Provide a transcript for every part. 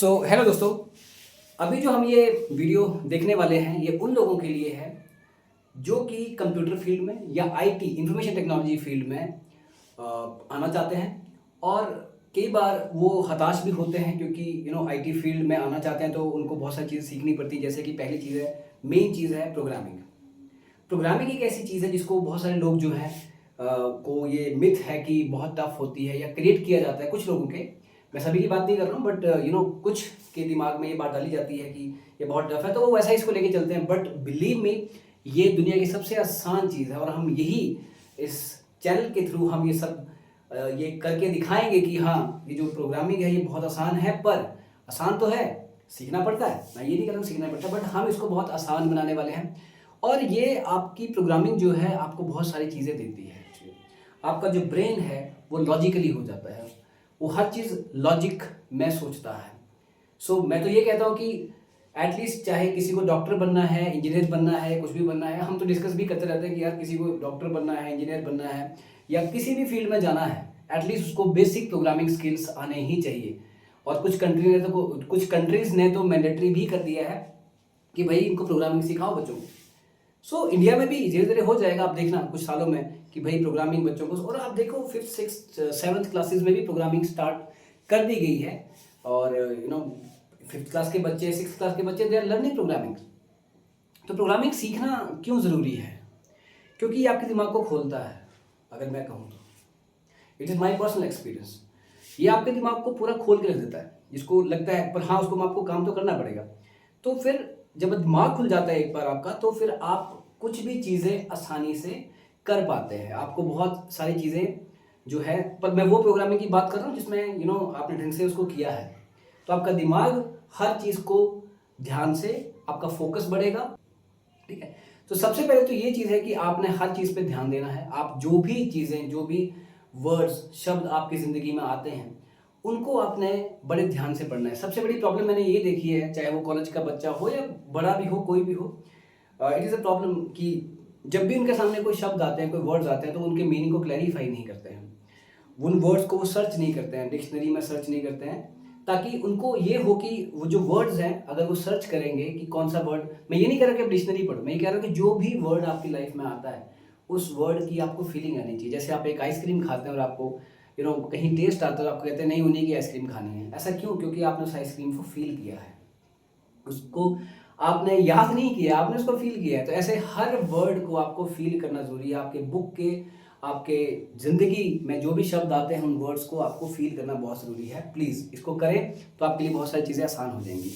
Hello दोस्तों, अभी जो हम ये वीडियो देखने वाले हैं ये उन लोगों के लिए है जो कि कंप्यूटर फील्ड में या आईटी इंफॉर्मेशन टेक्नोलॉजी फील्ड में आना चाहते हैं। और कई बार वो हताश भी होते हैं क्योंकि आईटी फील्ड में आना चाहते हैं तो उनको बहुत सारी चीज़ें सीखनी पड़ती है। जैसे कि पहली चीज़ है, मेन चीज़ है प्रोग्रामिंग। प्रोग्रामिंग एक ऐसी चीज़ है जिसको बहुत सारे लोग जो है को ये मिथ है कि बहुत टफ होती है या क्रिएट किया जाता है कुछ लोगों के। मैं सभी की बात नहीं कर रहा हूँ, बट कुछ के दिमाग में ये बात डाली जाती है कि ये बहुत टफ है तो वो वैसा ही इसको लेके चलते हैं। बट बिलीव मी, ये दुनिया की सबसे आसान चीज़ है और हम यही इस चैनल के थ्रू हम ये सब ये करके दिखाएंगे कि हाँ, ये जो प्रोग्रामिंग है ये बहुत आसान है। पर आसान तो है, सीखना पड़ता है, मैं ये नहीं कह रहा हूँ सीखना पड़ता, बट हम इसको बहुत आसान बनाने वाले हैं। और ये आपकी प्रोग्रामिंग जो है आपको बहुत सारी चीज़ें देती है। आपका जो ब्रेन है वो लॉजिकली हो जाता है, वो हर चीज़ लॉजिक में सोचता है। मैं तो ये कहता हूँ कि एटलीस्ट चाहे किसी को डॉक्टर बनना है, इंजीनियर बनना है, कुछ भी बनना है, हम तो डिस्कस भी करते रहते हैं कि यार किसी को डॉक्टर बनना है, इंजीनियर बनना है या किसी भी फील्ड में जाना है, एटलीस्ट उसको बेसिक प्रोग्रामिंग स्किल्स आने ही चाहिए। और कुछ कंट्रीज ने तो मैंडेटरी भी कर दिया है कि भाई इनको प्रोग्रामिंग सिखाओ बच्चों को। इंडिया में भी धीरे धीरे हो जाएगा, आप देखना कुछ सालों में कि भाई प्रोग्रामिंग बच्चों को, और आप देखो 5th 6th 7th क्लासेस में भी प्रोग्रामिंग स्टार्ट कर दी गई है। और 5th क्लास के बच्चे, 6th क्लास के बच्चे, दे आर लर्निंग प्रोग्रामिंग। तो प्रोग्रामिंग सीखना क्यों ज़रूरी है? क्योंकि ये आपके दिमाग को खोलता है। अगर मैं कहूँ तो it is my personal experience, ये आपके दिमाग को पूरा खोल के रख देता है। जिसको लगता है पर हाँ उसको आपको काम तो करना पड़ेगा, तो फिर जब दिमाग खुल जाता है एक बार आपका, तो फिर आप कुछ भी चीज़ें आसानी से कर पाते हैं। आपको बहुत सारी चीज़ें जो है, पर मैं वो प्रोग्रामिंग की बात कर रहा हूँ जिसमें आपने ढंग से उसको किया है, तो आपका दिमाग हर चीज़ को ध्यान से, आपका फोकस बढ़ेगा। ठीक है, तो सबसे पहले तो ये चीज़ है कि आपने हर चीज़ पे ध्यान देना है। आप जो भी चीज़ें, जो भी वर्ड्स, शब्द आपकी ज़िंदगी में आते हैं उनको आपने बड़े ध्यान से पढ़ना है। सबसे बड़ी प्रॉब्लम मैंने ये देखी है, चाहे वो कॉलेज का बच्चा हो या बड़ा भी हो, कोई भी हो, इट इज़ अ प्रॉब्लम कि जब भी उनके सामने कोई शब्द आते हैं, कोई वर्ड्स आते हैं, तो उनके मीनिंग को क्लैरिफाई नहीं करते हैं। उन वर्ड्स को वो सर्च नहीं करते हैं, डिक्शनरी में सर्च नहीं करते हैं, ताकि उनको ये हो कि वो जो वर्ड्स हैं अगर वो सर्च करेंगे कि कौन सा वर्ड, मैं ये नहीं कह रहा कि आप डिक्शनरी पढ़ो, मैं ये कह रहा हूँ कि जो भी वर्ड आपकी लाइफ में आता है उस वर्ड की आपको फीलिंग आनी चाहिए। जैसे आप एक आइसक्रीम खाते हैं और आपको कहीं टेस्ट आता है तो आपको कहते हैं नहीं उन्हीं की आइसक्रीम खानी है। ऐसा क्यों? क्योंकि आपने उस आइसक्रीम को फील किया है, उसको आपने याद नहीं किया, आपने उसको फील किया है। तो ऐसे हर वर्ड को आपको फील करना ज़रूरी है। आपके बुक के, आपके ज़िंदगी में जो भी शब्द आते हैं उन वर्ड्स को आपको फील करना बहुत ज़रूरी है। प्लीज़ इसको करें तो आपके लिए बहुत सारी चीज़ें आसान हो जाएंगी।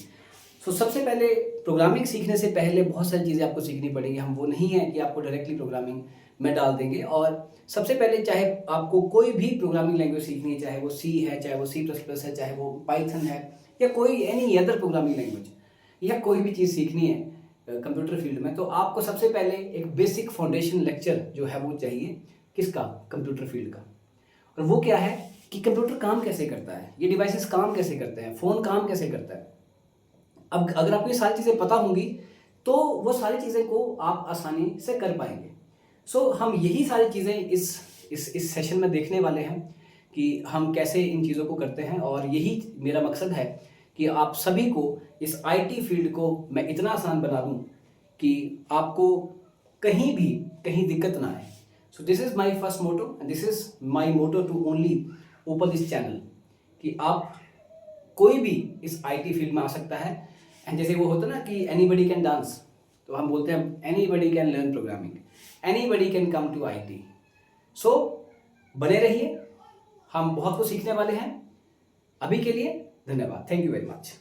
सबसे पहले प्रोग्रामिंग सीखने से पहले बहुत सारी चीज़ें आपको सीखनी पड़ेगी। हम वो नहीं है कि आपको डायरेक्टली प्रोग्रामिंग में डाल देंगे। और सबसे पहले चाहे आपको कोई भी प्रोग्रामिंग लैंग्वेज सीखनी है, चाहे वो सी है, चाहे वो C++ है, चाहे वो पाइथन है या कोई एनी अदर प्रोग्रामिंग लैंग्वेज, या कोई भी चीज़ सीखनी है कंप्यूटर फील्ड में, तो आपको सबसे पहले एक बेसिक फाउंडेशन लेक्चर जो है वो चाहिए। किसका? कंप्यूटर फील्ड का। और वो क्या है कि कंप्यूटर काम कैसे करता है, ये डिवाइसेस काम कैसे करते हैं, फ़ोन काम कैसे करता है। अब अगर आपको ये सारी चीज़ें पता होंगी तो वो सारी चीज़ें को आप आसानी से कर पाएंगे। हम यही सारी चीज़ें इस सेशन में देखने वाले हैं कि हम कैसे इन चीज़ों को करते हैं। और यही मेरा मकसद है कि आप सभी को इस आईटी फील्ड को मैं इतना आसान बना दूं कि आपको कहीं भी कहीं दिक्कत ना आए। This is my first motto and this is my motto to only open this channel, कि आप कोई भी इस आईटी फील्ड में आ सकता है। एंड जैसे वो होता है ना कि एनीबडी कैन डांस, तो हम बोलते हैं anybody can learn programming, anybody can come to IT. बने रहिए, हम बहुत कुछ सीखने वाले हैं। अभी के लिए धन्यवाद, थैंक यू वेरी मच।